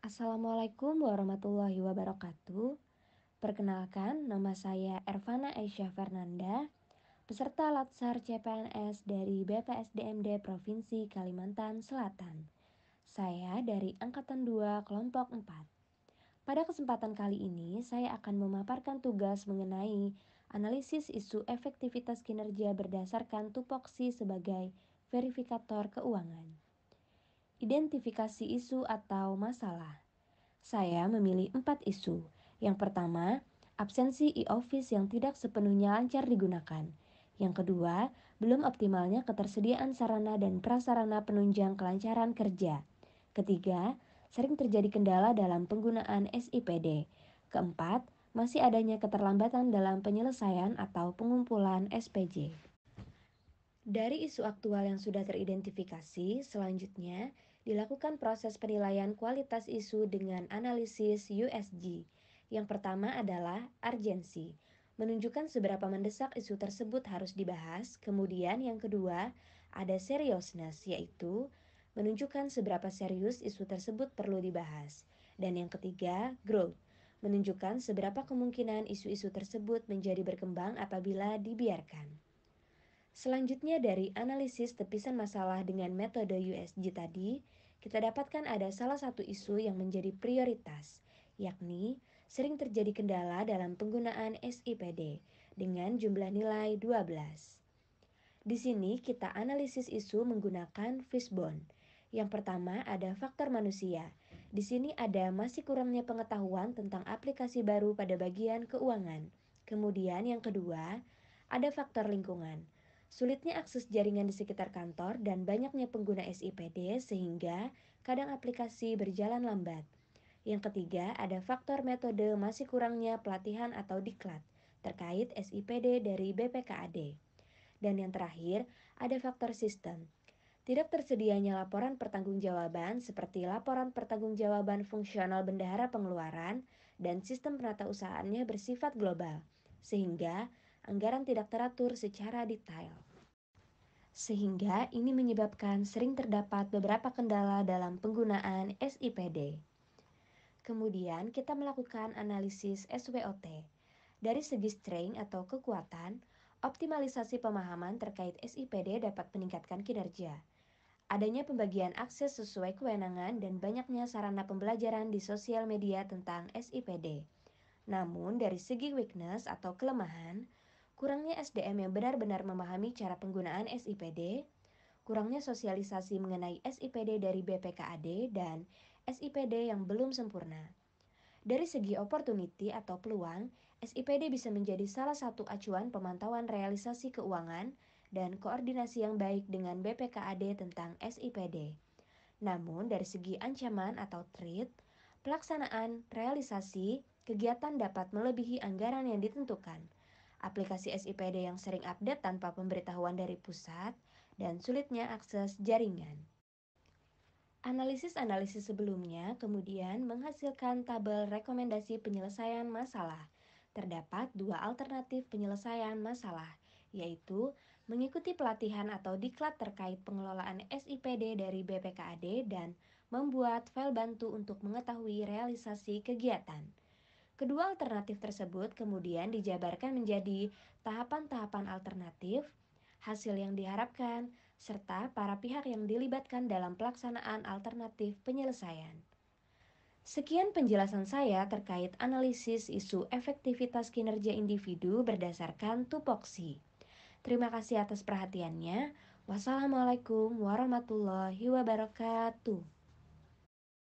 Assalamualaikum warahmatullahi wabarakatuh. Perkenalkan, nama saya Ervana Aisyah Fernanda, peserta Latsar CPNS dari BPSDMD Provinsi Kalimantan Selatan. Saya dari Angkatan 2 Kelompok 4. Pada kesempatan kali ini, saya akan memaparkan tugas mengenai analisis isu efektivitas kinerja berdasarkan tupoksi sebagai verifikator keuangan. Identifikasi isu atau masalah. Saya memilih 4 isu. Yang pertama, absensi e-office yang tidak sepenuhnya lancar digunakan. Yang kedua, belum optimalnya ketersediaan sarana dan prasarana penunjang kelancaran kerja. Ketiga, sering terjadi kendala dalam penggunaan SIPD. Keempat, masih adanya keterlambatan dalam penyelesaian atau pengumpulan SPJ. Dari isu aktual yang sudah teridentifikasi, selanjutnya dilakukan proses penilaian kualitas isu dengan analisis USG. Yang pertama adalah urgensi, menunjukkan seberapa mendesak isu tersebut harus dibahas. Kemudian yang kedua ada seriousness, yaitu menunjukkan seberapa serius isu tersebut perlu dibahas. Dan yang ketiga, growth, menunjukkan seberapa kemungkinan isu-isu tersebut menjadi berkembang apabila dibiarkan. Selanjutnya dari analisis tepisan masalah dengan metode USG tadi, kita dapatkan ada salah satu isu yang menjadi prioritas, yakni sering terjadi kendala dalam penggunaan SIPD dengan jumlah nilai 12. Di sini kita analisis isu menggunakan fishbone. Yang pertama ada faktor manusia. Di sini ada masih kurangnya pengetahuan tentang aplikasi baru pada bagian keuangan. Kemudian yang kedua, ada faktor lingkungan. Sulitnya akses jaringan di sekitar kantor dan banyaknya pengguna SIPD sehingga kadang aplikasi berjalan lambat. Yang ketiga, ada faktor metode masih kurangnya pelatihan atau diklat terkait SIPD dari BPKAD. Dan yang terakhir, ada faktor sistem. Tidak tersedianya laporan pertanggungjawaban seperti laporan pertanggungjawaban fungsional bendahara pengeluaran dan sistem penatausahaannya bersifat global, sehingga anggaran tidak teratur secara detail. Sehingga ini menyebabkan sering terdapat beberapa kendala dalam penggunaan SIPD. Kemudian kita melakukan analisis SWOT. Dari segi strength atau kekuatan, optimalisasi pemahaman terkait SIPD dapat meningkatkan kinerja. Adanya pembagian akses sesuai kewenangan dan banyaknya sarana pembelajaran di sosial media tentang SIPD. Namun dari segi weakness atau kelemahan, kurangnya SDM yang benar-benar memahami cara penggunaan SIPD, kurangnya sosialisasi mengenai SIPD dari BPKAD, dan SIPD yang belum sempurna. Dari segi opportunity atau peluang, SIPD bisa menjadi salah satu acuan pemantauan realisasi keuangan dan koordinasi yang baik dengan BPKAD tentang SIPD. Namun dari segi ancaman atau threat, pelaksanaan realisasi kegiatan dapat melebihi anggaran yang ditentukan. Aplikasi SIPD yang sering update tanpa pemberitahuan dari pusat dan sulitnya akses jaringan. Analisis-analisis sebelumnya kemudian menghasilkan tabel rekomendasi penyelesaian masalah. Terdapat dua alternatif penyelesaian masalah, yaitu mengikuti pelatihan atau diklat terkait pengelolaan SIPD dari BPKAD dan membuat file bantu untuk mengetahui realisasi kegiatan. Kedua alternatif tersebut kemudian dijabarkan menjadi tahapan-tahapan alternatif, hasil yang diharapkan, serta para pihak yang dilibatkan dalam pelaksanaan alternatif penyelesaian. Sekian penjelasan saya terkait analisis isu efektivitas kinerja individu berdasarkan tupoksi. Terima kasih atas perhatiannya. Wassalamualaikum warahmatullahi wabarakatuh.